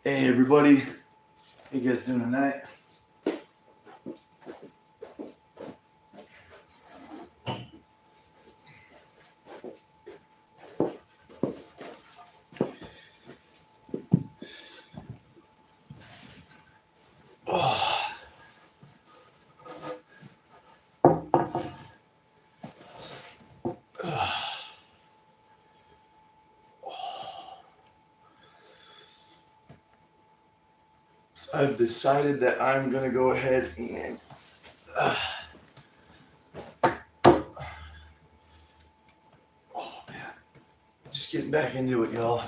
Hey everybody, how you guys doing tonight? Oh. I've decided that I'm gonna go ahead and oh man, just getting back into it, y'all.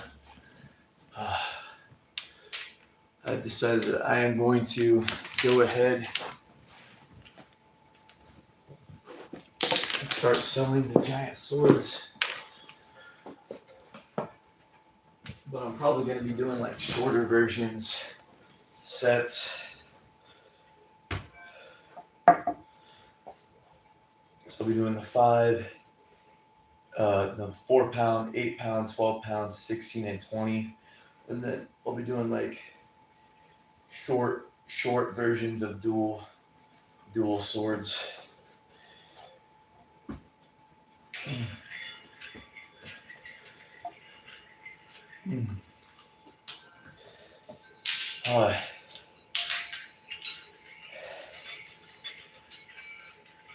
I've decided that I am going to go ahead and start selling the giant swords. But I'm probably gonna be doing like shorter versions, sets. So I'll be doing the 4 pound, 8 pound, 12 pound, 16 and 20. And then I'll be doing like short versions of dual swords.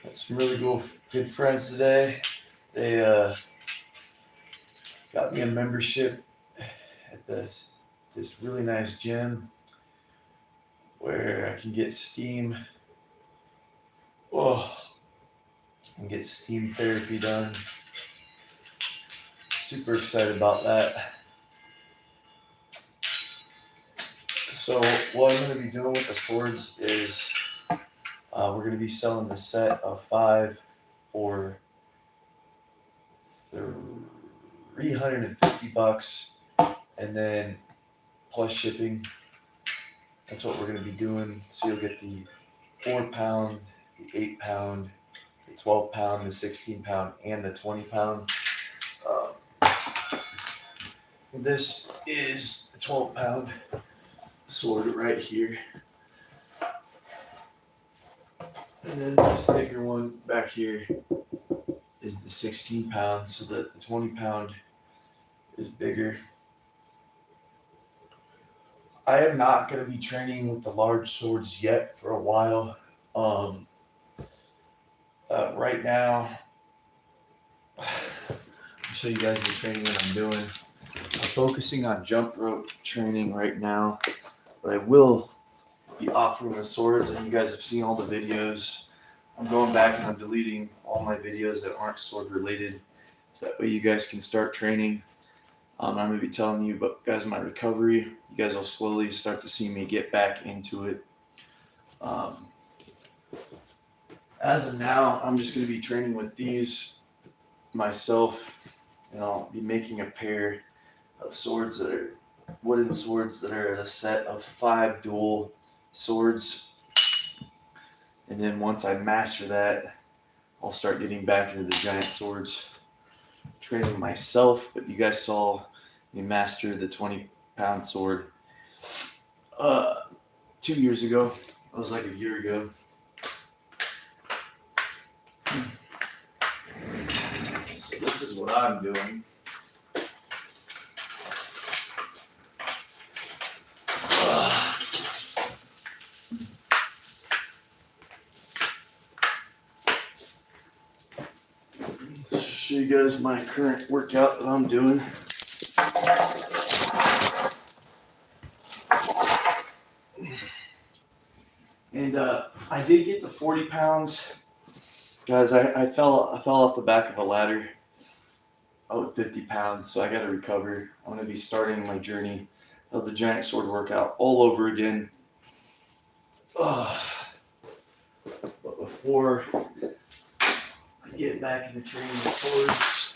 Got some really good friends today. They got me a membership at this really nice gym where I can get steam. And get steam therapy done. Super excited about that. So what I'm going to be doing with the swords is we're going to be selling the set of 5 for $350, and then plus shipping. That's what we're going to be doing. So you'll get the 4 pound, the 8 pound, the 12 pound, the 16 pound, and the 20 pound. This is the 12 pound sword right here. And then this thicker one back here is the 16 pounds, so that the 20 pound is bigger. I am not going to be training with the large swords yet for a while. Right now, I'll show you guys the training that I'm doing. I'm focusing on jump rope training right now, but I will be offering the swords, and you guys have seen all the videos. I'm going back and I'm deleting all my videos that aren't sword related, so that way you guys can start training. I'm going to be telling you about my recovery. You guys will slowly start to see me get back into it. As of now, I'm just going to be training with these myself, and I'll be making a pair of swords that are wooden swords that are a set of 5 dual swords. And then once I master that, I'll start getting back into the giant swords, training myself. But you guys saw me master the 20 pound sword 2 years ago. It was like a year ago. So this is what I'm doing. Show you guys my current workout that I'm doing. And I did get to 40 pounds. Guys, I fell off the back of a ladder. I was 50 pounds, so I got to recover. I'm going to be starting my journey of the giant sword workout all over again. But before I get back into training with swords,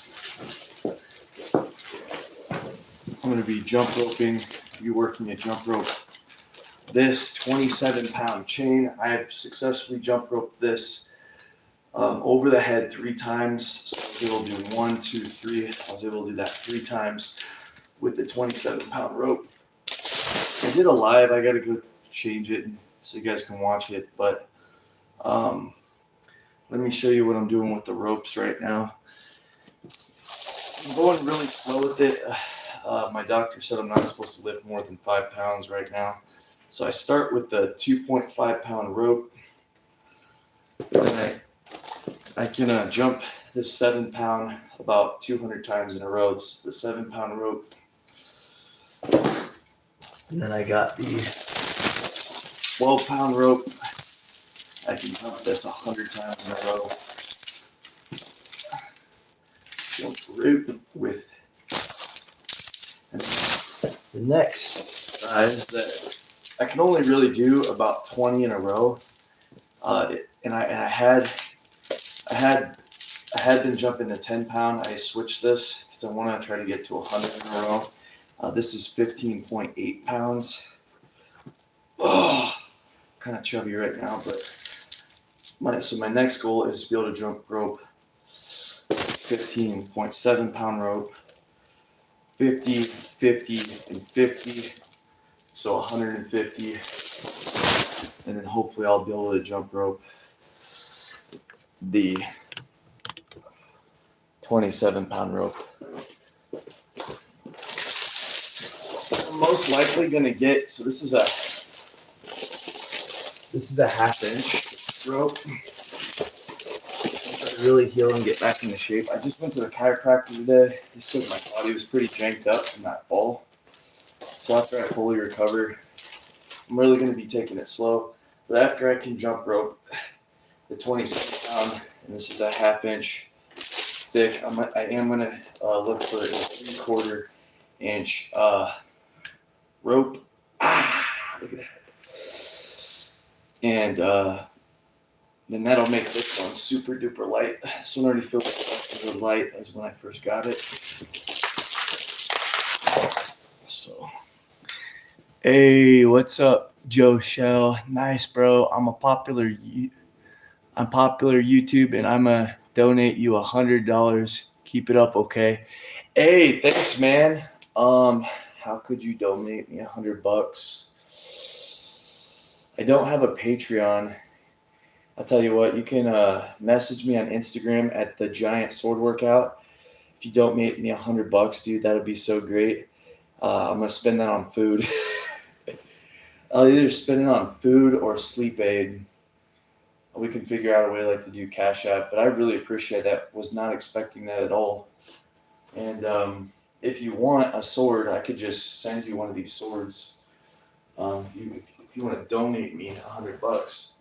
I'm going to be jump roping, be working a jump rope. This 27 pound chain, I have successfully jump roped this over the head 3 times. So I was able to do 1, 2, 3. I was able to do that 3 times with the 27 pound rope. I did a live. I got to go change it so you guys can watch it. But let me show you what I'm doing with the ropes right now. I'm going really slow with it. My doctor said I'm not supposed to lift more than 5 pounds right now. So I start with the 2.5 pound rope. And I can jump this 7 pound about 200 times in a row. It's the 7 pound rope. And then I got the 12 pound rope. I can jump this 100 times in a row. Jump rope with. And the next size that I can only really do about 20 in a row. And I had been jumping the 10 pound. I switched this because I want to try to get to 100 in a row. This is 15.8 pounds. Oh, kind of chubby right now, but my next goal is to be able to jump rope 15.7 pound rope, 50, 50, and 50. So 150, and then hopefully I'll be able to jump rope the 27 pound rope. I'm most likely gonna get, so this is a ½ inch rope. Once I really heal and get back into shape. I just went to the chiropractor today. He said my body was pretty janked up from that fall. So after I fully recover, I'm really going to be taking it slow. But after I can jump rope the 27 pound, and this is a ½ inch thick, I am going to look for a 3/4 inch rope. Look at that. And then that'll make this one super duper light. This one already feels as light as when I first got it. So. Hey, what's up, Joe Shell? Nice, bro. I'm popular YouTube, and I'm gonna donate you $100. Keep it up, okay? Hey, thanks, man. How could you donate me $100? I don't have a Patreon. I'll tell you what. You can message me on Instagram at the Giant Sword Workout. If you donate me $100, dude, that'd be so great. I'm gonna spend that on food. I'll either spend it on food or sleep aid. We can figure out a way to do Cash App, but I really appreciate that. Was not expecting that at all. And if you want a sword, I could just send you one of these swords. If you want to donate me $100,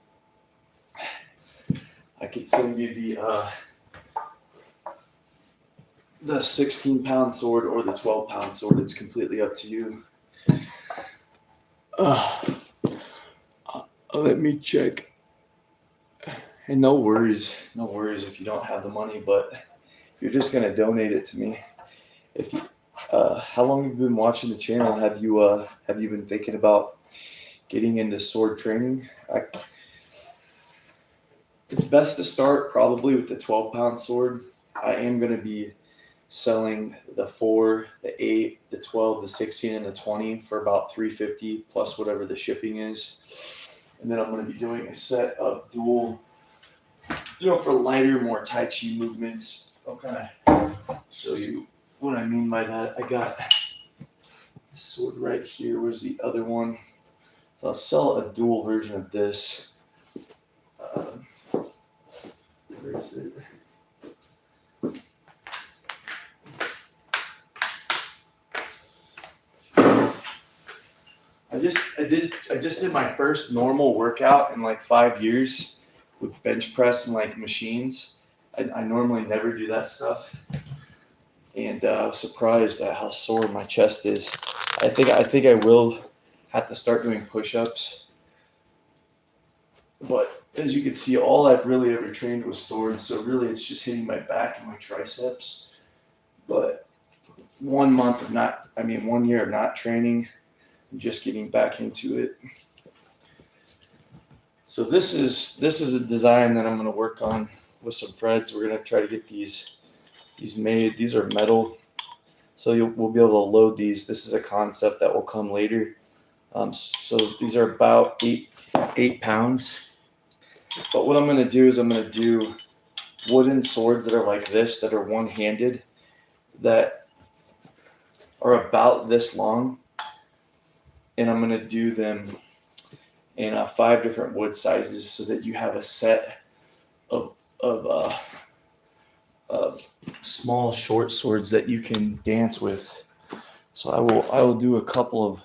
I could send you the 16 pound sword or the 12 pound sword. It's completely up to you. Let me check. And no worries if you don't have the money, but if you're just gonna donate it to me. If you, how long have you been watching the channel? Have you been thinking about getting into sword training? It's best to start probably with the 12 pound sword. I am gonna be selling the 4, the 8, the 12, the 16, and the 20 for about $350 plus whatever the shipping is. And then I'm going to be doing a set of dual, for lighter, more Tai Chi movements. I'll kind of show you what I mean by that. I got this sword right here. Where's the other one? I'll sell a dual version of this. Where is it? I just did my first normal workout in 5 years with bench press and machines. I normally never do that stuff, and I was surprised at how sore my chest is. I think I will have to start doing push-ups. But as you can see, all I've really ever trained was swords, so really it's just hitting my back and my triceps. But 1 year of not training, I'm just getting back into it. So this is a design that I'm going to work on with some friends. We're going to try to get these made. These are metal, so we'll be able to load these. This is a concept that will come later. So these are about 8 pounds. But what I'm going to do is I'm going to do wooden swords that are like this, that are one-handed, that are about this long. And I'm going to do them in 5 different wood sizes so that you have a set of small short swords that you can dance with. So I will do a couple of.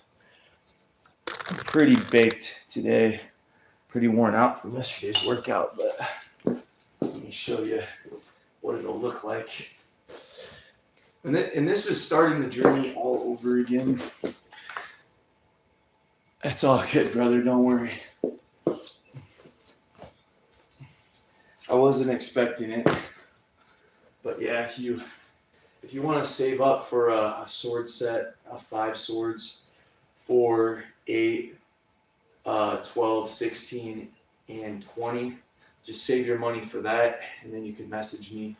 I'm pretty baked today, pretty worn out from yesterday's workout, but let me show you what it'll look like. And this is starting the journey all over again. It's all good, brother. Don't worry. I wasn't expecting it, but yeah, if you want to save up for a sword set of 5 swords, 4, 8, 12, 16, and 20, just save your money for that, and then you can message me.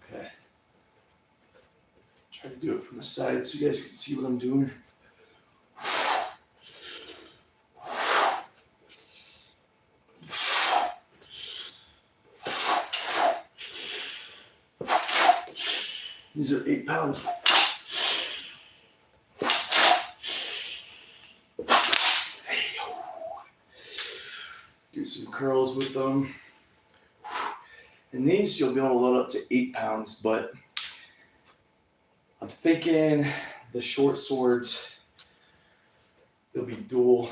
Okay. Try to do it from the side so you guys can see what I'm doing. These are 8 pounds. Do some curls with them. And these you'll be able to load up to 8 pounds, but I'm thinking the short swords, they'll be dual.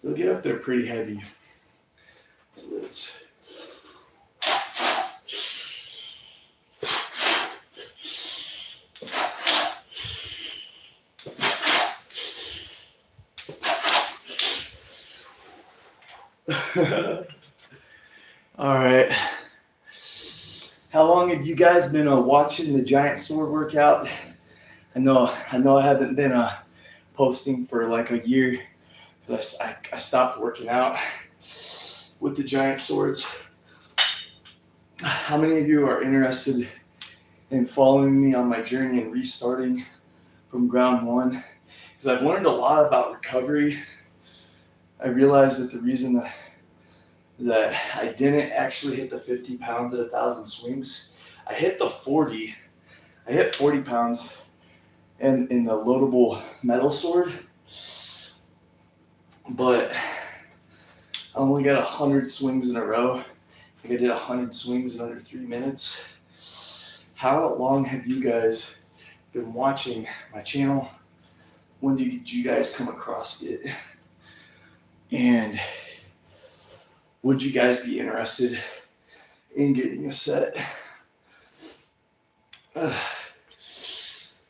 They'll get up there pretty heavy. So let's. All right. How long have you guys been watching the giant sword workout? I know I haven't been posting for like a year because I stopped working out with the giant swords. How many of you are interested in following me on my journey and restarting from ground one? Because I've learned a lot about recovery. I realized that the reason that I didn't actually hit the 50 pounds at 1,000 swings, I hit the 40. I hit 40 pounds in the loadable metal sword, but I only got 100 swings in a row. I think I did 100 swings in under 3 minutes. How long have you guys been watching my channel? When did you guys come across it? And would you guys be interested in getting a set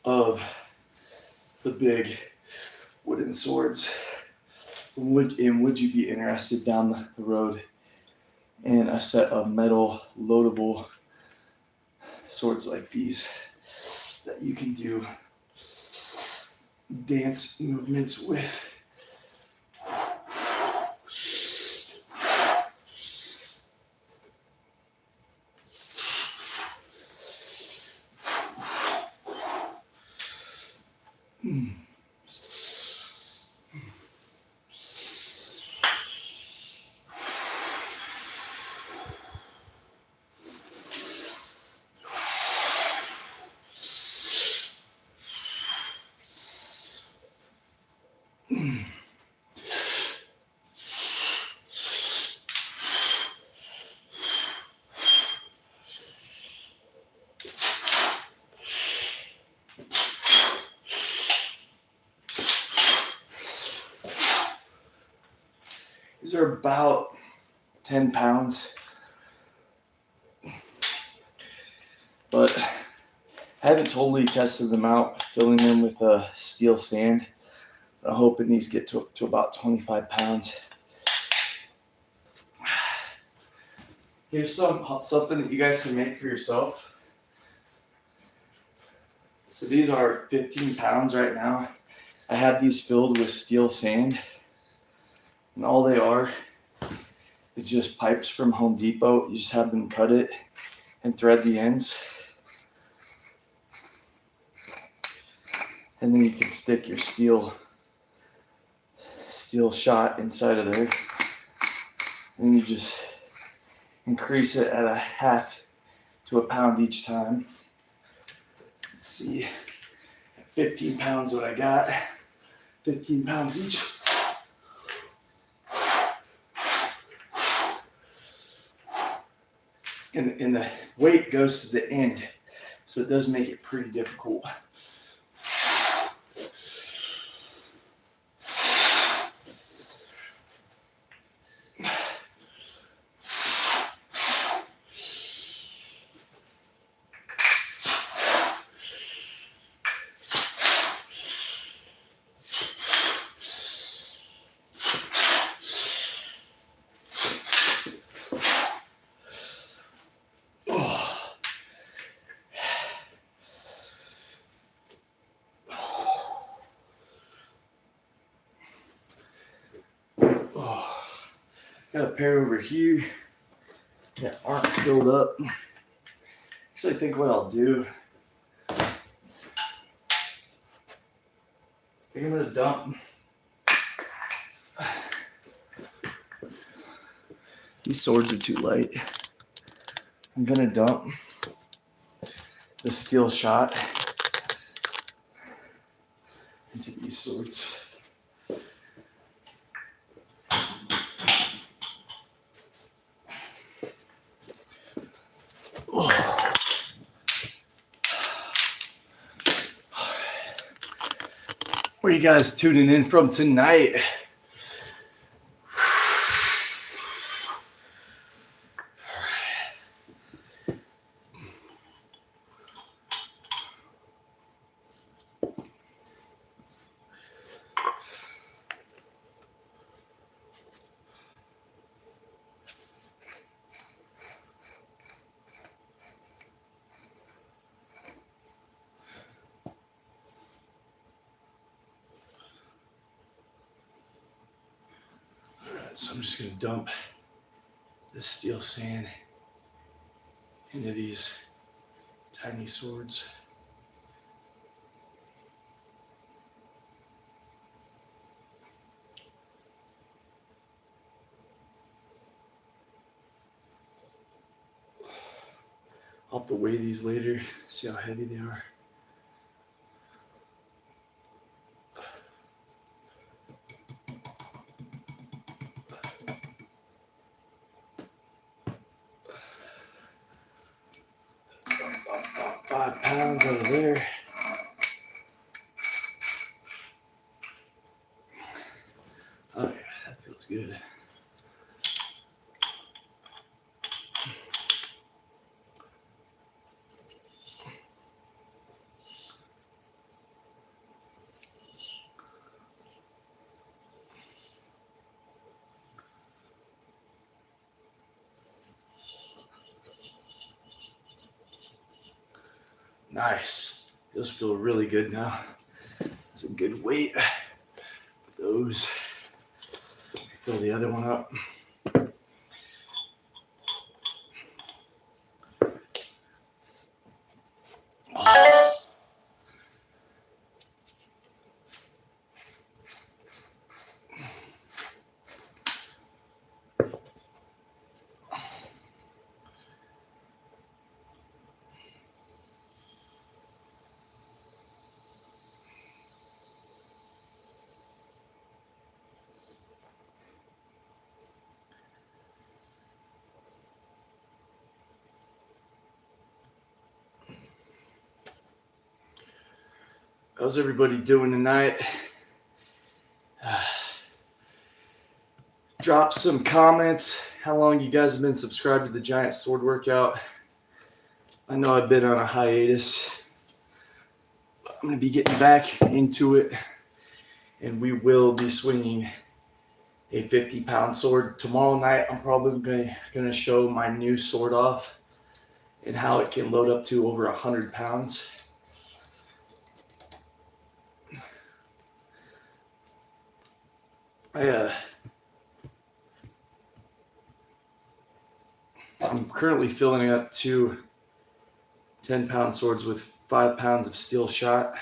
of the big wooden swords? Would you be interested down the road in a set of metal loadable swords like these that you can do dance movements with? These are about 10 pounds, but I haven't totally tested them out, filling them with steel sand. I'm hoping these get to about 25 pounds. Here's something that you guys can make for yourself. So these are 15 pounds right now. I have these filled with steel sand. And all they are is just pipes from Home Depot. You just have them cut it and thread the ends. And then you can stick your steel shot inside of there. And you just increase it at a half to a pound each time. Let's see, at 15 pounds what I got. 15 pounds each. And the weight goes to the end, so it does make it pretty difficult. Got a pair over here that aren't filled up. Actually, I think what I'll do, I think I'm gonna dump these swords are too light. I'm gonna dump the steel shot into these swords. Where are you guys tuning in from tonight? So I'm just going to dump this steel sand into these tiny swords. I'll have to weigh these later, see how heavy they are. About 5 pounds out of there. Oh yeah, that feels good. Nice. Those feel really good now. That's a good weight. Those. Fill the other one up. How's everybody doing tonight? Drop some comments. How long you guys have been subscribed to the Giant Sword Workout? I know I've been on a hiatus. I'm going to be getting back into it. And we will be swinging a 50-pound sword. Tomorrow night, I'm probably going to show my new sword off and how it can load up to over 100 pounds. I'm currently filling up 2 10-pound swords with 5 pounds of steel shot.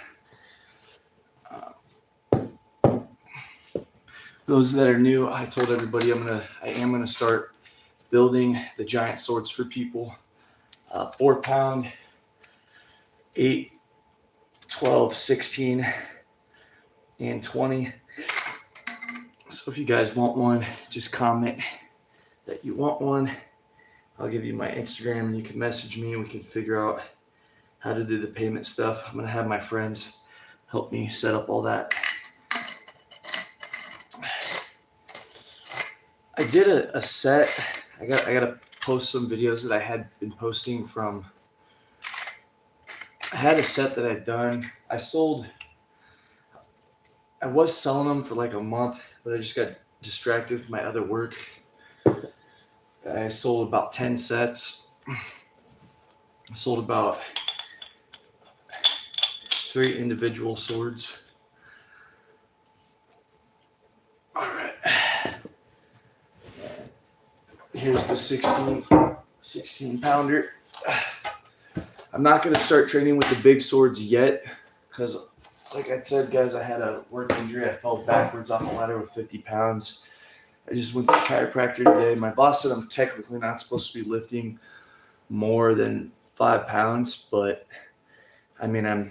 Those that are new, I told everybody I am gonna start building the giant swords for people. 4 pound, 8, 12, 16, and 20. So if you guys want one, just comment that you want one. I'll give you my Instagram and you can message me and we can figure out how to do the payment stuff. I'm gonna have my friends help me set up all that. I did a set. I gotta post some videos that I had been posting from. I had a set that I'd done. I was selling them for like a month, but I just got distracted with my other work. I sold about 10 sets. I sold about 3 individual swords. All right. Here's the 16 pounder. I'm not going to start training with the big swords yet because, like I said, guys, I had a work injury. I fell backwards off a ladder with 50 pounds. I just went to the chiropractor today. My boss said I'm technically not supposed to be lifting more than 5 pounds, but I mean, I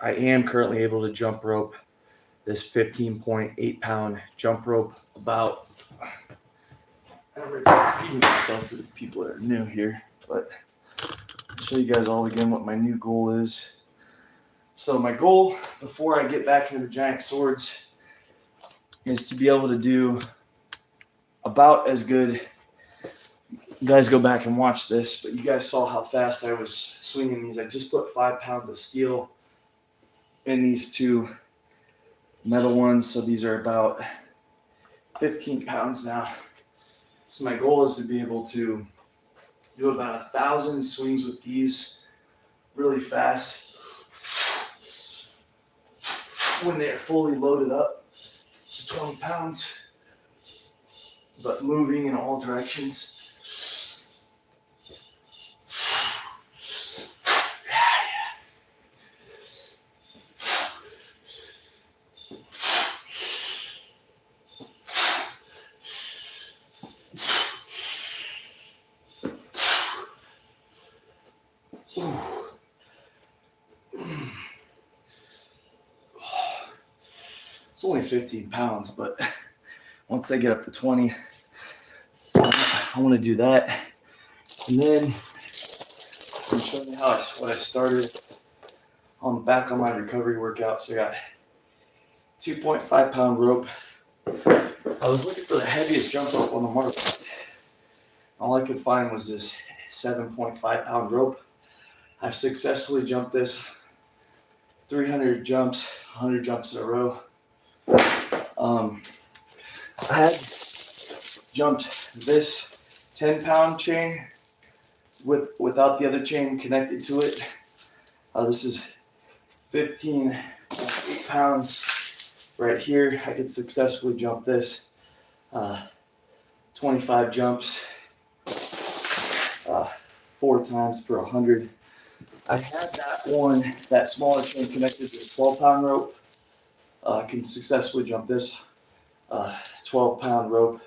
am currently able to jump rope this 15.8 pound jump rope about. I'm repeating myself for the people that are new here, but I'll show you guys all again what my new goal is. So my goal before I get back into the giant swords is to be able to do about as good. You guys go back and watch this, but you guys saw how fast I was swinging these. I just put 5 pounds of steel in these 2 metal ones, so these are about 15 pounds now. So my goal is to be able to do about 1,000 swings with these really fast when they're fully loaded up to 20 pounds, but moving in all directions. It's only 15 pounds, but once I get up to 20, I want to do that. And then I'm showing you what I started back on my recovery workout. So I got 2.5 pound rope. I was looking for the heaviest jump rope on the market. All I could find was this 7.5 pound rope. I've successfully jumped this 300 jumps, 100 jumps in a row. I had jumped this 10 pound chain without the other chain connected to it. This is 15.8 pounds right here. I could successfully jump this 25 jumps 4 times for 100. I had that smaller chain connected to a 12 pound rope. I can successfully jump this 12 pound rope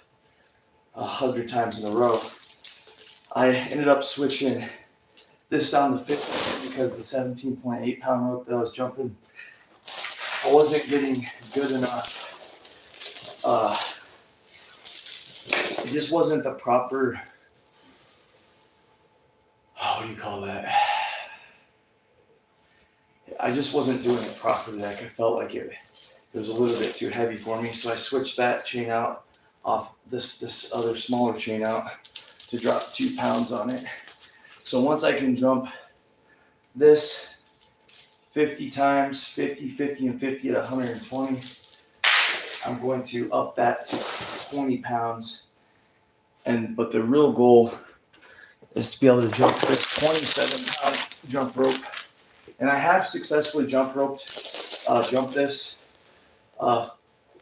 100 times in a row. I ended up switching this down to 15 because the 17.8 pound rope that I was jumping, I wasn't getting good enough. It just wasn't the proper, what do you call that? I just wasn't doing it properly. Like I felt like it was a little bit too heavy for me, so I switched that chain out off this other smaller chain out to drop 2 pounds on it. So once I can jump this 50 times, 50, 50, and 50 at 120, I'm going to up that to 20 pounds. But the real goal is to be able to jump this 27-pound jump rope. And I have successfully jumped this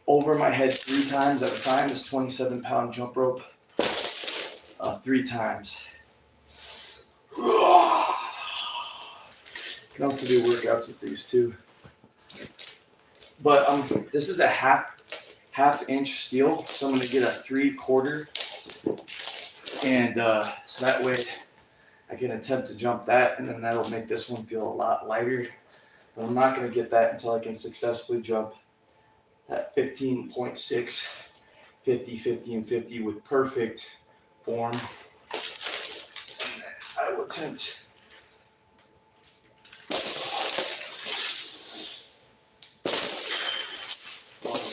over my head 3 times at a time, this 27-pound jump rope, 3 times. You can also do workouts with these too. But this is a half 1/2 inch steel. So I'm going to get a 3/4, and so that way I can attempt to jump that, and then that'll make this one feel a lot lighter. But I'm not going to get that until I can successfully jump that 15.6, 50, 50, and 50 with perfect form. I will attempt.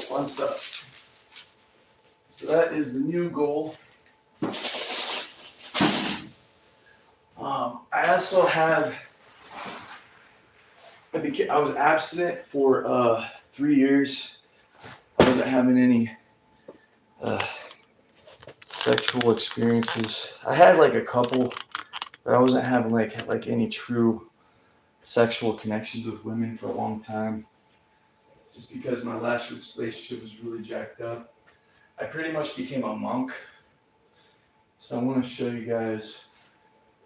Fun stuff. So that is the new goal. I also have. I was abstinent for 3 years. I wasn't having any sexual experiences. I had like a couple, but I wasn't having like any true sexual connections with women for a long time. Just because my last relationship was really jacked up. I pretty much became a monk. So I want to show you guys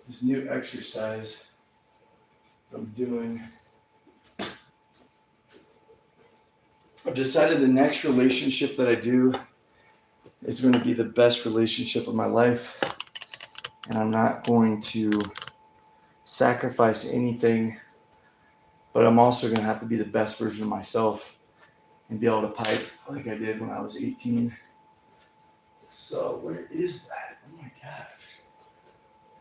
this new exercise I'm doing. I've decided the next relationship that I do is going to be the best relationship of my life. And I'm not going to sacrifice anything, but I'm also going to have to be the best version of myself and be able to pipe like I did when I was 18. So where is that? Oh my gosh.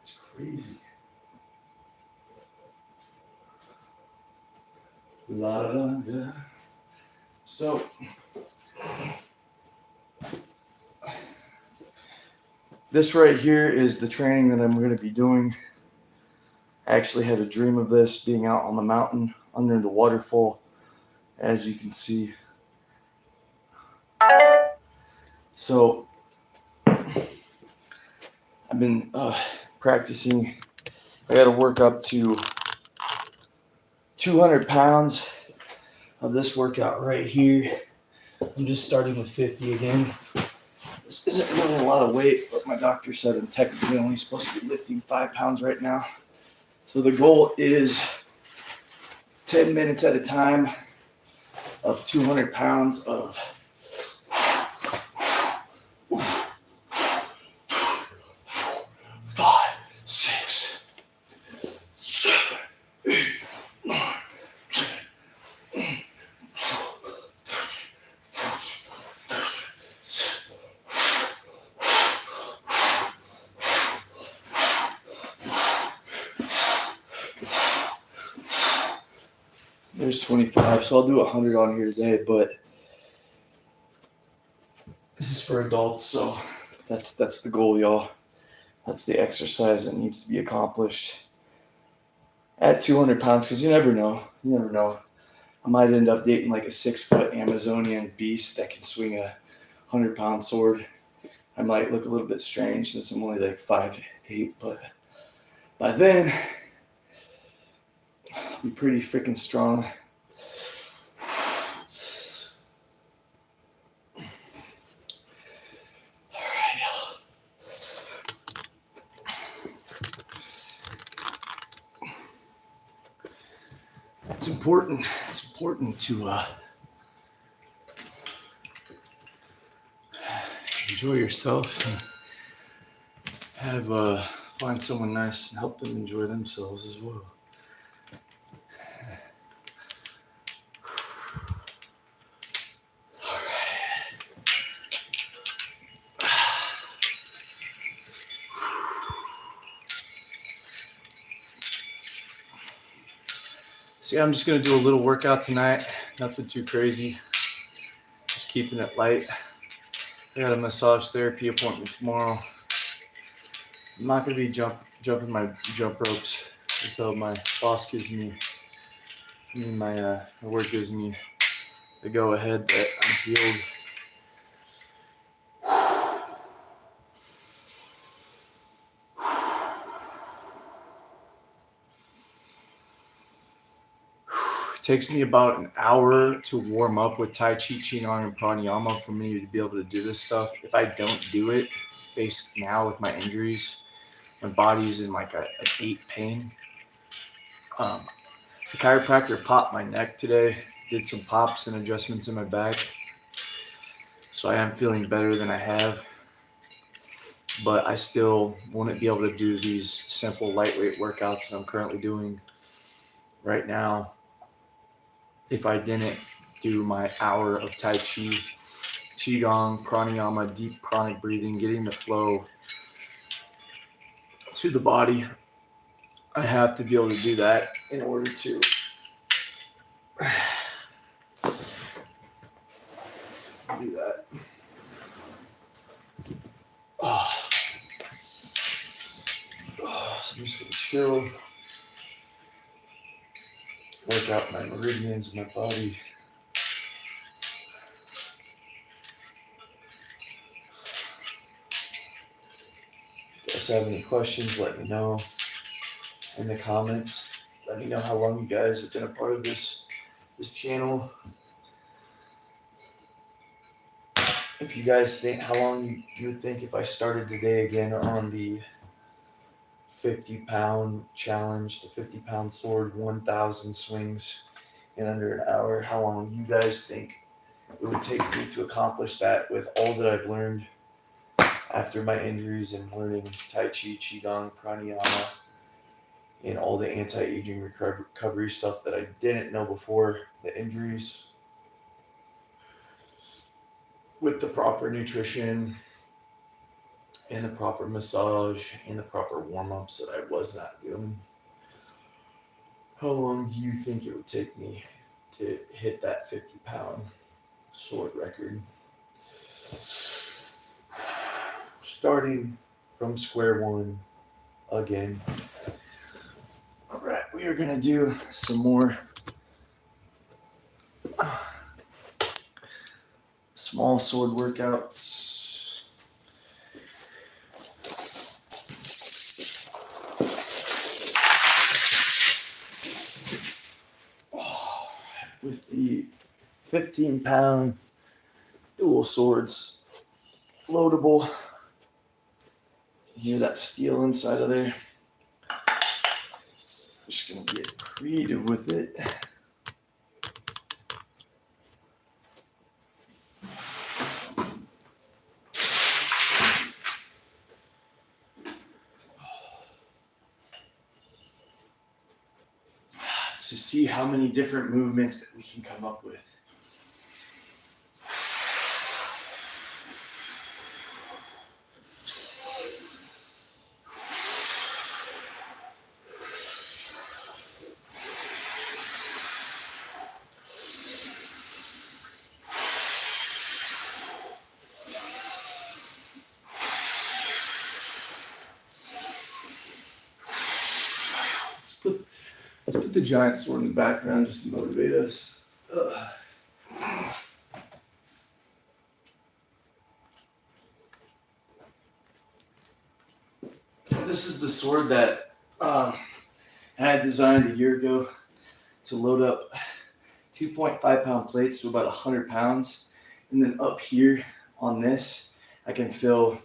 It's crazy. La la la. So this right here is the training that I'm going to be doing. I actually had a dream of this, being out on the mountain under the waterfall, as you can see. So I've been practicing. I got to work up to 200 pounds of this workout right here. I'm just starting with 50 again. This isn't really a lot of weight, but my doctor said I'm technically only supposed to be lifting 5 pounds right now. So the goal is 10 minutes at a time of 200 pounds of 5, 6, 7, 8, 9, 10, 12. There's 25, so I'll do 100 on here today, but this is for adults, so that's the goal, y'all. That's the exercise that needs to be accomplished at 200 pounds, because you never know. You never know. I might end up dating like a 6-foot Amazonian beast that can swing a 100-pound sword. I might look a little bit strange since I'm only like 5'8", but by then, I'll be pretty freaking strong. It's important to enjoy yourself and have find someone nice and help them enjoy themselves as well. All right. So yeah, I'm just gonna do a little workout tonight. Nothing too crazy. Just keeping it light. I got a massage therapy appointment tomorrow. I'm not gonna be jumping my jump ropes until my boss gives me, my work gives me the go ahead that I'm healed. It takes me about an hour to warm up with Tai Chi, Qigong, and Pranayama for me to be able to do this stuff. If I don't do it, based now with my injuries, my body's in like an 8 pain. The chiropractor popped my neck today, did some pops and adjustments in my back. So I am feeling better than I have, but I still wouldn't be able to do these simple lightweight workouts that I'm currently doing right now if I didn't do my hour of Tai Chi, Qigong, Pranayama, deep pranic breathing, getting the flow to the body. I have to be able to do that in order to do that. Oh, so I'm just gonna chill, work out my meridians in my body. If you guys have any questions, let me know in the comments. Let me know how long you guys have been a part of this channel. If you guys think how long you would think if I started today again on the 50-pound challenge, the 50-pound sword, 1,000 swings in under an hour, how long you guys think it would take me to accomplish that with all that I've learned after my injuries and learning Tai Chi, Qigong, Pranayama, and all the anti-aging recovery stuff that I didn't know before the injuries, with the proper nutrition and the proper massage and the proper warm-ups that I was not doing. How long do you think it would take me to hit that 50-pound sword record? Starting from square one again. All right, we are gonna do some more small sword workouts. With the 15-pound dual swords, floatable. Hear that steel inside of there? Just gonna get creative with it. To see how many different movements that we can come up with. Let's put the giant sword in the background just to motivate us. This is the sword that I had designed a year ago to load up 2.5-pound plates to about 100 pounds. And then up here on this, I can fill,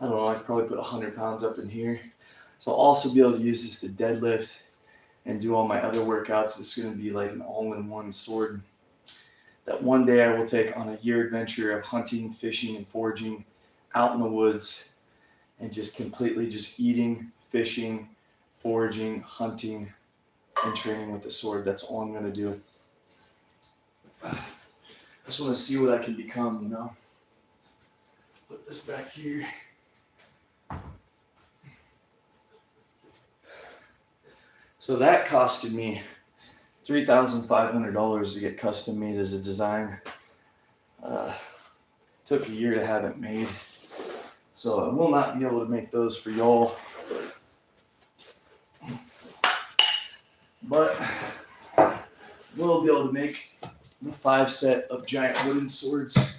I don't know, I could probably put 100 pounds up in here. So I'll also be able to use this to deadlift and do all my other workouts. It's going to be like an all-in-one sword that one day I will take on a year adventure of hunting, fishing, and foraging out in the woods and just completely just eating, fishing, foraging, hunting, and training with the sword. That's all I'm going to do. I just want to see what I can become, you know. Put this back here. So that costed me $3,500 to get custom made as a design. Took a year to have it made. So I will not be able to make those for y'all. But we'll be able to make the 5 set of giant wooden swords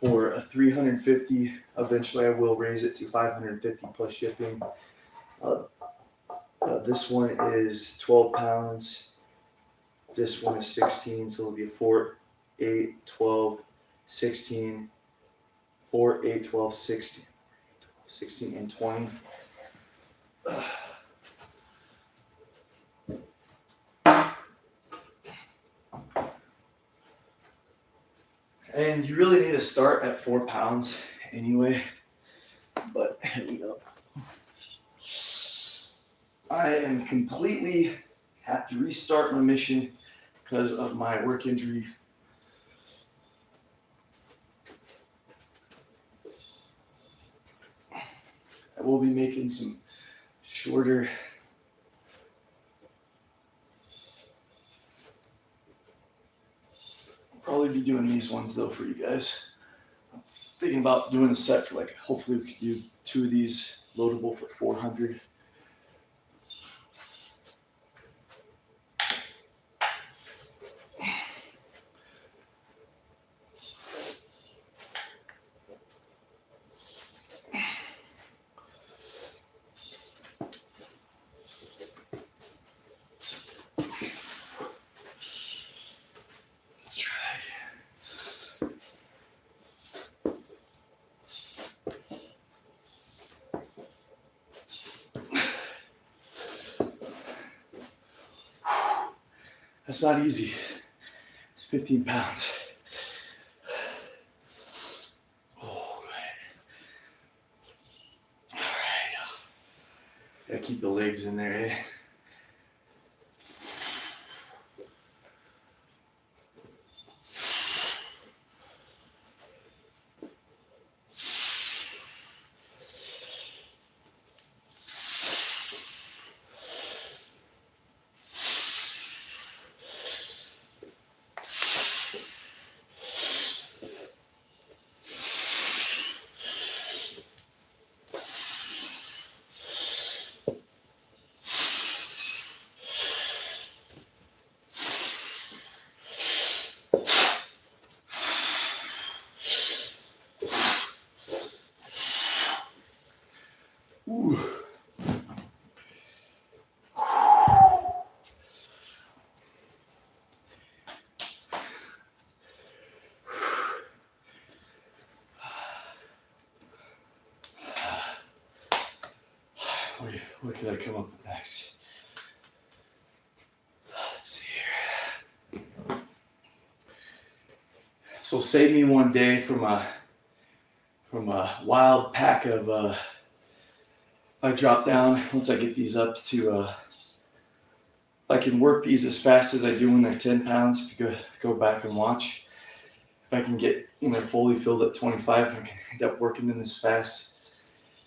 for a $350. Eventually I will raise it to $550 plus shipping. This one is 12 pounds. This one is 16, so it'll be a 4, 8, 12, 16, 4, 8, 12, 16, 16 and 20. And you really need to start at 4 pounds anyway. But here we go. I am completely have to restart my mission because of my work injury. I will be making some shorter probably be doing these ones though for you guys. I'm thinking about doing a set for like, hopefully we could do 2 of these loadable for 400. Let's try. That's not easy. It's 15 pounds. Oh, all right. Gotta keep the legs in there, eh? Ooh. What could I come up with next? Let's see here. So save me one day from a wild pack of if I drop down once I get these up to if I can work these as fast as I do when they're 10 pounds, if you go back and watch. If I can get when they're fully filled at 25, I can end up working them as fast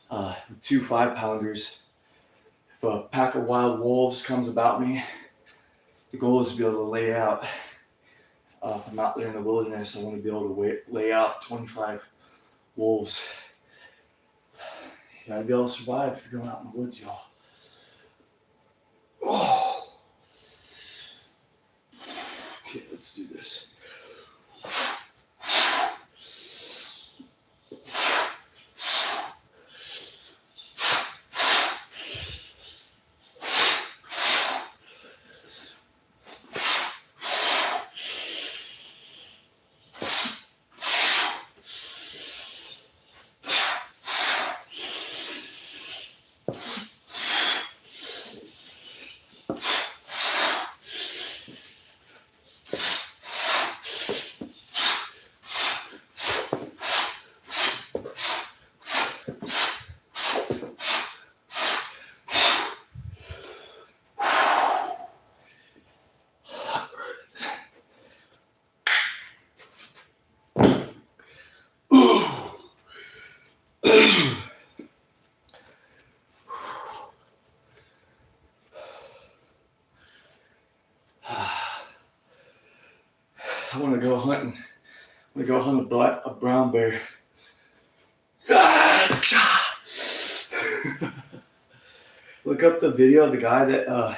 with 2 5-pounders. If a pack of wild wolves comes about me, the goal is to be able to lay out. If I'm out there in the wilderness, I want to be able to lay out 25 wolves. You gotta be able to survive if you're going out in the woods, y'all. Oh. Okay, let's do this. I want to go hunting. I'm gonna go hunt a brown bear. Look up the video of the guy that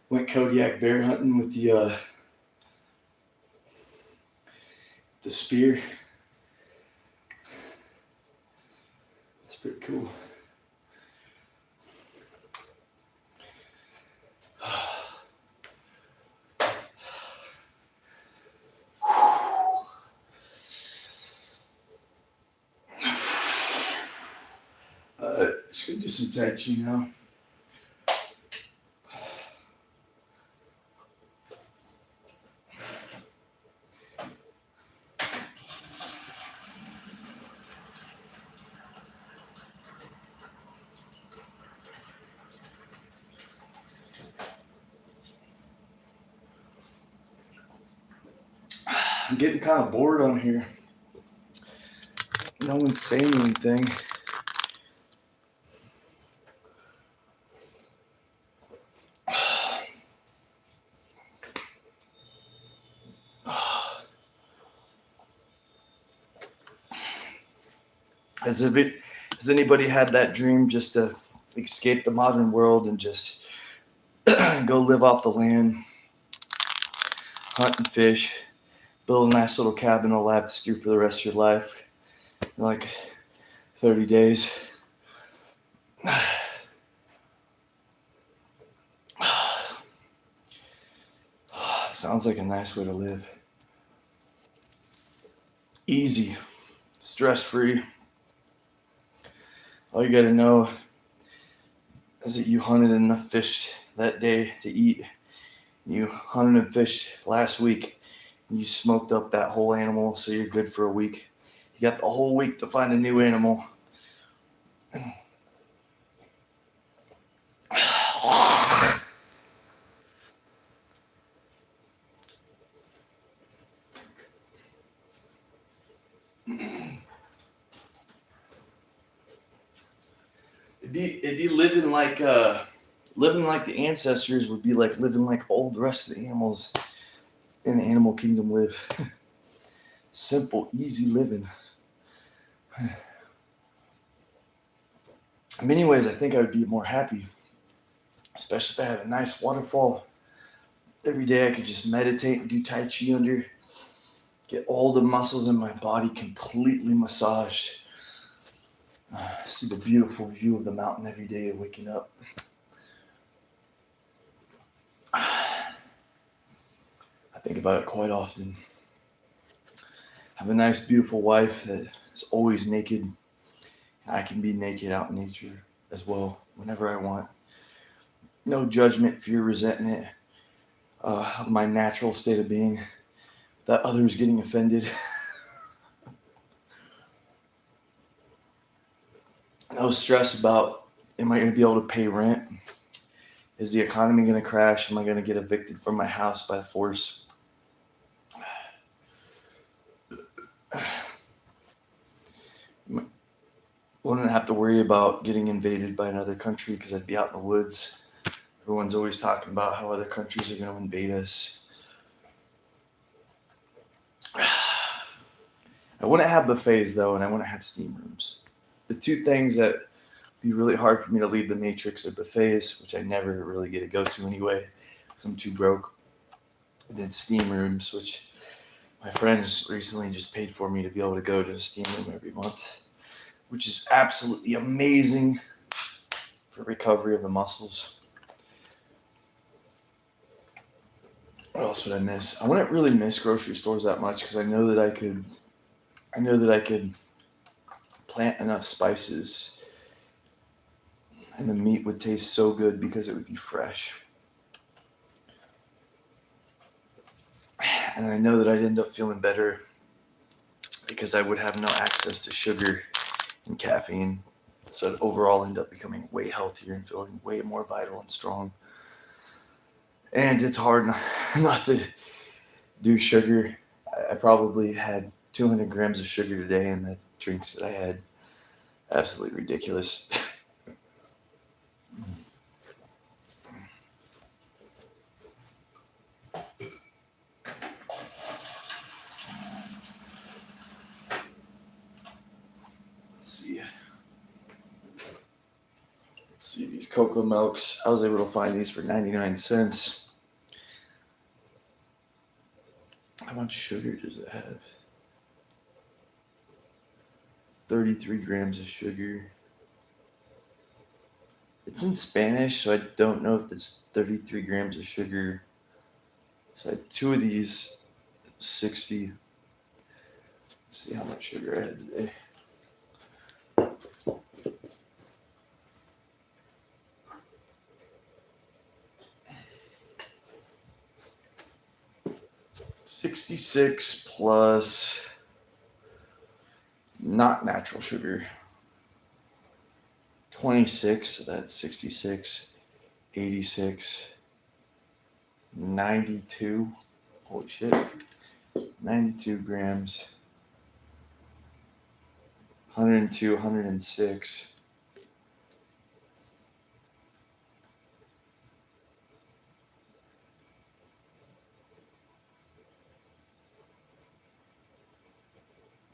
went Kodiak bear hunting with the spear. That's pretty cool. Just gonna do some Tai Chi now. I'm getting kind of bored on here. No one's saying anything. Has anybody had that dream just to escape the modern world and just go live off the land, hunt and fish, build a nice little cabin to live to stew for the rest of your life, in like 30 days? Sounds like a nice way to live. Easy, stress-free. All you gotta know is that you hunted enough fish that day to eat. You hunted and fished last week. And you smoked up that whole animal, so you're good for a week. You got the whole week to find a new animal. It'd be living like the ancestors would be like living like all the rest of the animals in the animal kingdom live. Simple, easy living. In many ways, I think I would be more happy, especially if I had a nice waterfall. Every day I could just meditate and do Tai Chi under, get all the muscles in my body completely massaged. See the beautiful view of the mountain every day of waking up. I think about it quite often. Have a nice, beautiful wife that is always naked. I can be naked out in nature as well, whenever I want. No judgment, fear, resentment of my natural state of being, that others getting offended. No stress about, am I going to be able to pay rent? Is the economy going to crash? Am I going to get evicted from my house by force? Wouldn't have to worry about getting invaded by another country because I'd be out in the woods. Everyone's always talking about how other countries are going to invade us. I wouldn't have buffets though, and I wouldn't have steam rooms. The two things that would be really hard for me to leave the Matrix are buffets, which I never really get to go to anyway because I'm too broke. And then steam rooms, which my friends recently just paid for me to be able to go to a steam room every month, which is absolutely amazing for recovery of the muscles. What else would I miss? I wouldn't really miss grocery stores that much because I know that I could plant enough spices and the meat would taste so good because it would be fresh. And I know that I'd end up feeling better because I would have no access to sugar and caffeine. So I'd overall end up becoming way healthier and feeling way more vital and strong. And it's hard not to do sugar. I probably had 200 grams of sugar today in the drinks that I had. Absolutely ridiculous. Let's see these cocoa milks. I was able to find these for 99 cents. How much sugar does it have? 33 grams of sugar. It's in Spanish, so I don't know if it's 33 grams of sugar. So I had two of these, 60. Let's see how much sugar I had today. $66 plus not natural sugar. 26, so that's 66, 86, 92. Holy shit. 92 grams. 102, 106.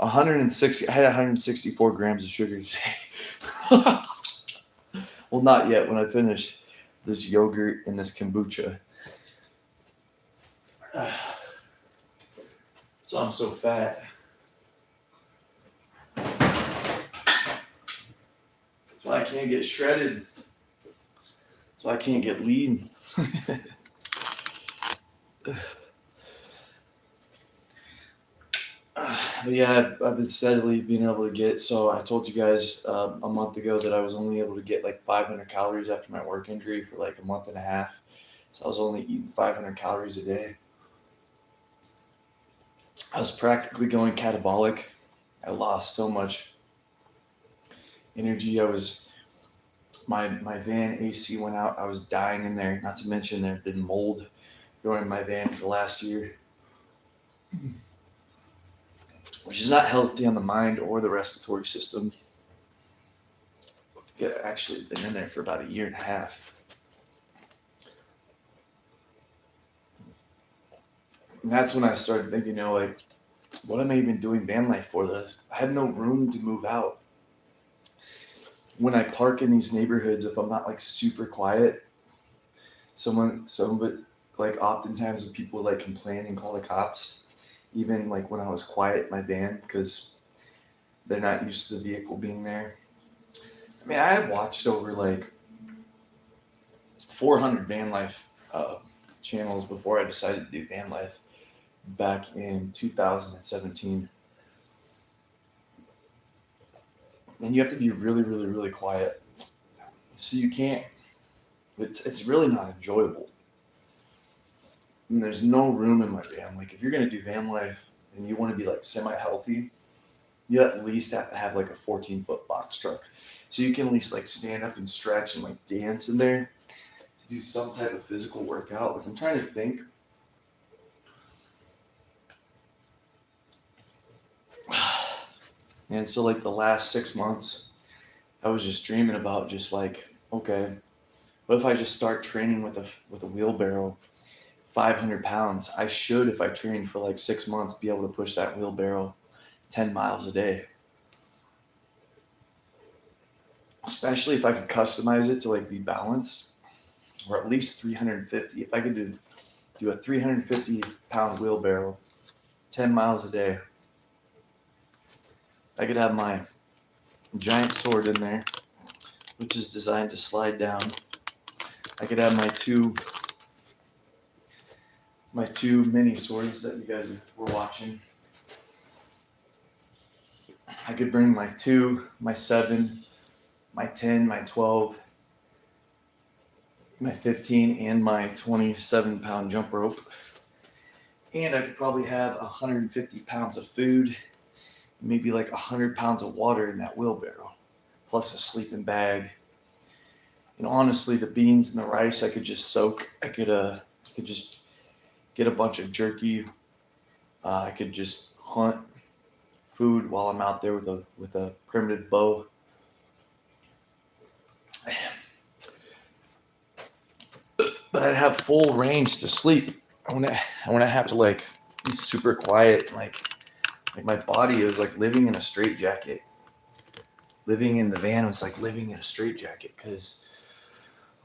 I had 164 grams of sugar today. Well, not yet. When I finish this yogurt and this kombucha. So I'm so fat. That's why I can't get shredded. That's why I can't get lean. But yeah, I've been steadily being able to get. So I told you guys a month ago that I was only able to get like 500 calories after my work injury for like a month and a half. So I was only eating 500 calories a day. I was practically going catabolic. I lost so much energy. My van AC went out. I was dying in there. Not to mention there had been mold growing in my van for the last year, which is not healthy on the mind or the respiratory system. Yeah, actually been in there for about a year and a half. And that's when I started thinking, like, what am I even doing van life for? I have no room to move out. When I park in these neighborhoods, if I'm not like super quiet, like oftentimes people like complain and call the cops. Even like when I was quiet in my van because they're not used to the vehicle being there. I mean, I had watched over like 400 van life channels before I decided to do van life back in 2017. And you have to be really, really, really quiet. So you can't, it's really not enjoyable. And there's no room in my van. Like if you're going to do van life and you want to be like semi-healthy, you at least have to have like a 14-foot box truck. So you can at least like stand up and stretch and like dance in there to do some type of physical workout. Like I'm trying to think. And so like the last 6 months, I was just dreaming about just like, okay, what if I just start training with a wheelbarrow, 500 pounds? I should, if I train for like 6 months, be able to push that wheelbarrow 10 miles a day. Especially if I could customize it to like be balanced, or at least 350. If I could do a 350-pound wheelbarrow, 10 miles a day, I could have my giant sword in there, which is designed to slide down. I could have my two mini swords that you guys were watching. I could bring my 2, my 7, my 10, my 12, my 15, and my 27-pound jump rope. And I could probably have 150 pounds of food, maybe like 100 pounds of water in that wheelbarrow, plus a sleeping bag. And honestly, the beans and the rice I could just soak. I could just get a bunch of jerky. I could just hunt food while I'm out there with a primitive bow. But I'd have full range to sleep. I want to have to like be super quiet. Like my body is like living in a straitjacket. Living in the van was like living in a straitjacket because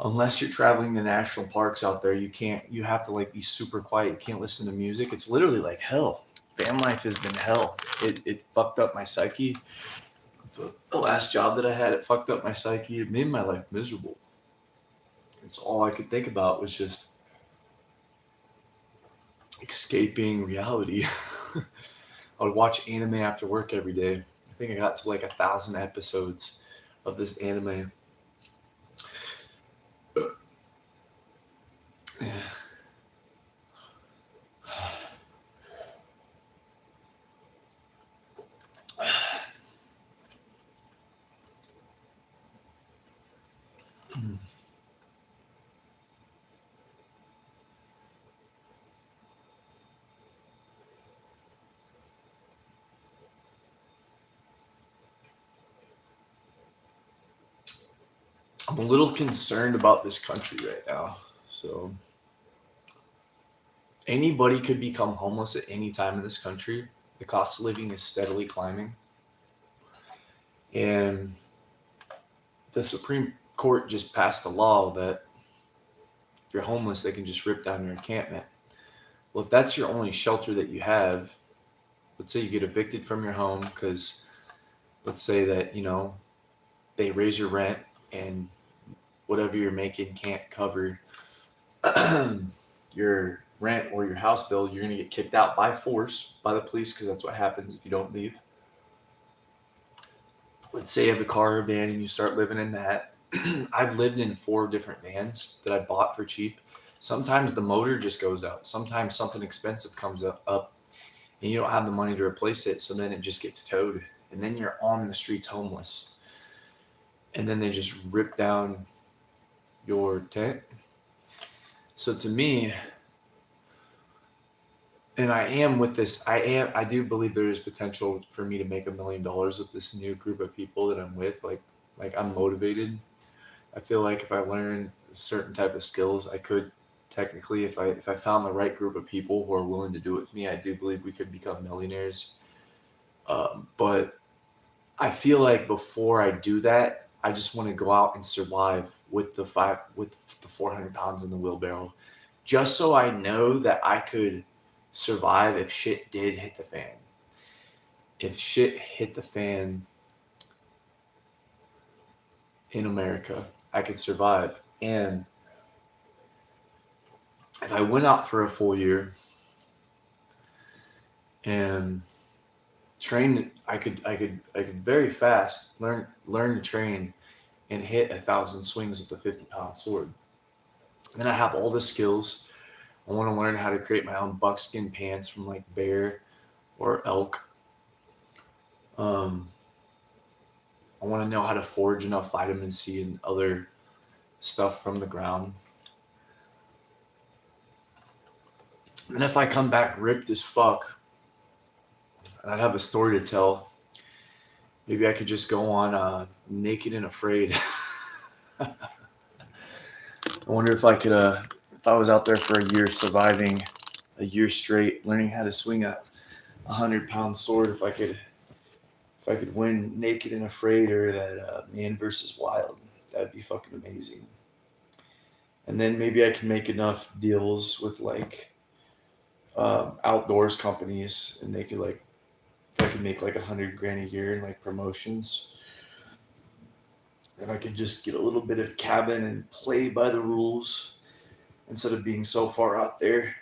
unless you're traveling to national parks out there, you have to like be super quiet. You can't listen to music. It's literally like hell. Van life has been hell. It fucked up my psyche. The last job that I had, it fucked up my psyche. It made my life miserable. It's all I could think about was just escaping reality. I would watch anime after work every day. I think I got to like 1,000 episodes of this anime. Yeah. I'm a little concerned about this country right now. So anybody could become homeless at any time in this country. The cost of living is steadily climbing. And the Supreme Court just passed a law that if you're homeless, they can just rip down your encampment. Well, if that's your only shelter that you have, let's say you get evicted from your home because let's say that, they raise your rent and whatever you're making can't cover your rent or your house bill, you're going to get kicked out by force by the police because that's what happens if you don't leave. Let's say you have a car or a van and you start living in that. I've lived in 4 different vans that I bought for cheap. Sometimes the motor just goes out. Sometimes something expensive comes up and you don't have the money to replace it. So then it just gets towed and then you're on the streets homeless. And then they just rip down your tent. So to me, and I am with this, I do believe there is potential for me to make $1 million with this new group of people that I'm with. Like I'm motivated. I feel like if I learn a certain type of skills, I could technically, if I found the right group of people who are willing to do it with me, I do believe we could become millionaires. But I feel like before I do that, I just want to go out and survive with the 400 pounds in the wheelbarrow, just so I know that I could survive if shit did hit the fan. If shit hit the fan in America, I could survive. And if I went out for a full year and trained, I could very fast learn to train and hit 1,000 swings with a 50-pound sword. And then I have all the skills. I want to learn how to create my own buckskin pants from like bear or elk. I want to know how to forage enough vitamin C and other stuff from the ground. And if I come back ripped as fuck, and I'd have a story to tell, maybe I could just go on Naked and Afraid. I wonder if I could, if I was out there for a year surviving a year straight, learning how to swing a 100-pound sword, if I could win Naked and Afraid or that Man vs. Wild, that'd be fucking amazing. And then maybe I can make enough deals with like outdoors companies, and they could like, if I could make like $100,000 a year in like promotions, then I could just get a little bit of cabin and play by the rules instead of being so far out there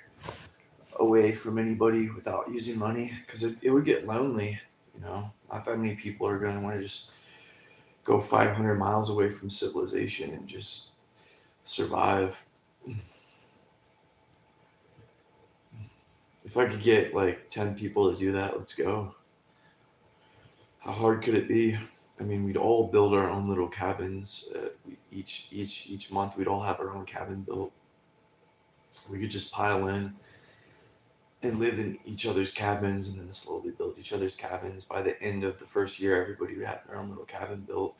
away from anybody without using money, because it would get lonely. Not that many people are going to want to just go 500 miles away from civilization and just survive. If I could get like 10 people to do that, let's go. How hard could it be? I mean, we'd all build our own little cabins. Each month, we'd all have our own cabin built. We could just pile in and live in each other's cabins and then slowly build each other's cabins. By the end of the first year, everybody would have their own little cabin built.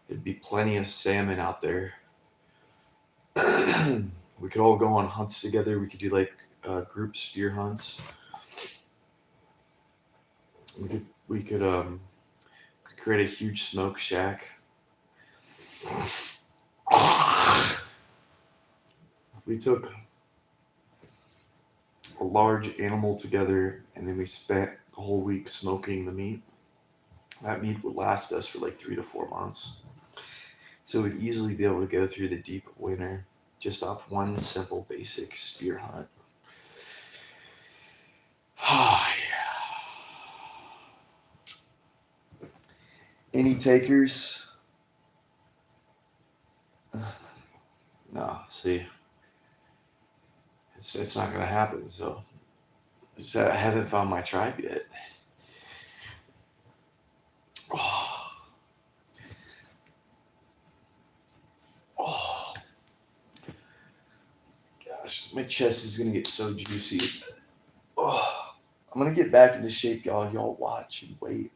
There'd be plenty of salmon out there. We could all go on hunts together. We could do like group spear hunts. We could create a huge smoke shack. We took a large animal together and then we spent the whole week smoking the meat. That meat would last us for like 3 to 4 months. So we'd easily be able to go through the deep winter just off one simple basic spear hunt. Yeah. Any takers? No, see. It's not going to happen, so I haven't found my tribe yet. Oh, gosh, my chest is going to get so juicy. Oh, I'm going to get back into shape, y'all. Y'all watch and wait.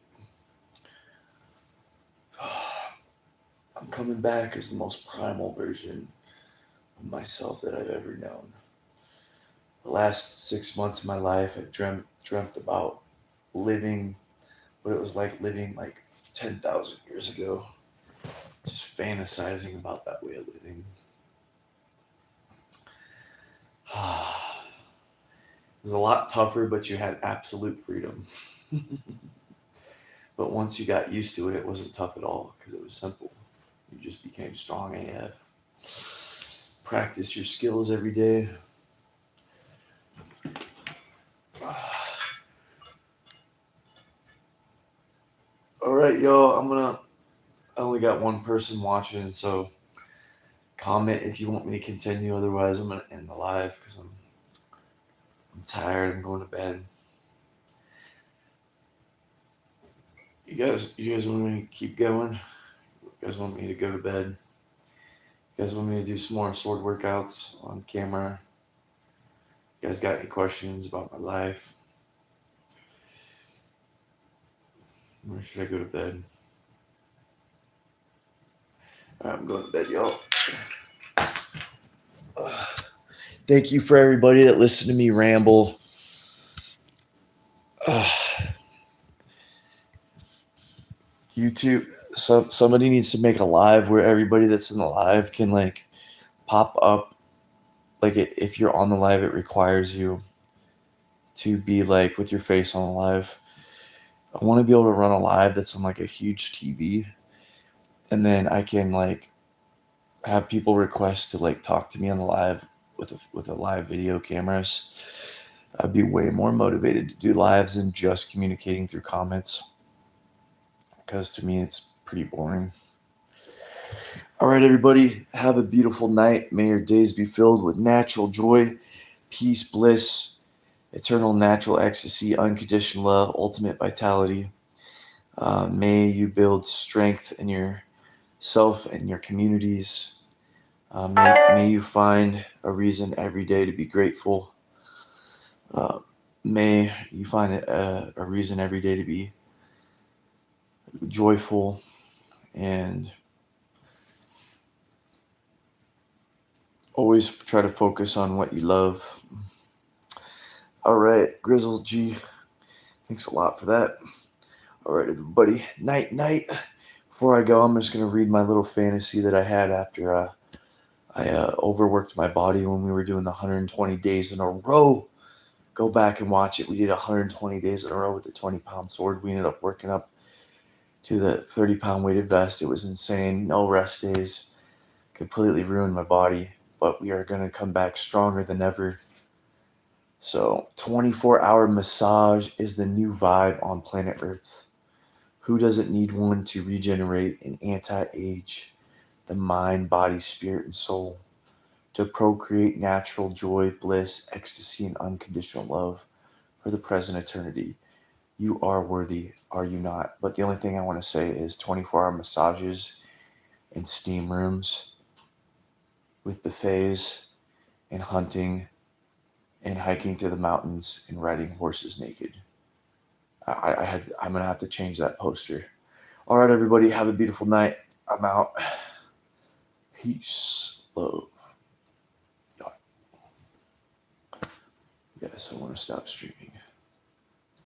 I'm coming back as the most primal version of myself that I've ever known. The last 6 months of my life, I dreamt about living what it was like living like 10,000 years ago. Just fantasizing about that way of living. It was a lot tougher, but you had absolute freedom. But once you got used to it, it wasn't tough at all because it was simple. You just became strong AF. Practice your skills every day. All right, y'all. I only got one person watching, so comment if you want me to continue. Otherwise, I'm gonna end the live because I'm tired. I'm going to bed. You guys want me to keep going? You guys want me to go to bed? You guys want me to do some more sword workouts on camera? You guys got any questions about my life? Or should I go to bed? All right, I'm going to bed, y'all. Thank you for everybody that listened to me ramble. YouTube, somebody needs to make a live where everybody that's in the live can like pop up. Like if you're on the live, it requires you to be like with your face on the live. I want to be able to run a live that's on like a huge TV, and then I can like have people request to like talk to me on the live with a live video cameras. I'd be way more motivated to do lives than just communicating through comments, because to me it's pretty boring. All right, everybody, have a beautiful night. May your days be filled with natural joy, peace, bliss, eternal natural ecstasy, unconditional love, ultimate vitality. May you build strength in yourself and your communities. May you find a reason every day to be grateful. May you find a reason every day to be joyful, and always try to focus on what you love. All right, Grizzle G, thanks a lot for that. All right, everybody, night. Before I go, I'm just going to read my little fantasy that I had after I overworked my body when we were doing the 120 days in a row. Go back and watch it. We did 120 days in a row with the 20-pound sword. We ended up working up to the 30-pound weighted vest. It was insane. No rest days. Completely ruined my body. But we are going to come back stronger than ever. So 24-hour massage is the new vibe on planet Earth. Who doesn't need one to regenerate and anti-age the mind, body, spirit, and soul? To procreate natural joy, bliss, ecstasy, and unconditional love for the present eternity. You are worthy, are you not? But the only thing I want to say is 24-hour massages and steam rooms with buffets and hunting and hiking through the mountains and riding horses naked. I'm going to have to change that poster. All right, everybody, have a beautiful night. I'm out. Peace, love. Yes, I want to stop streaming.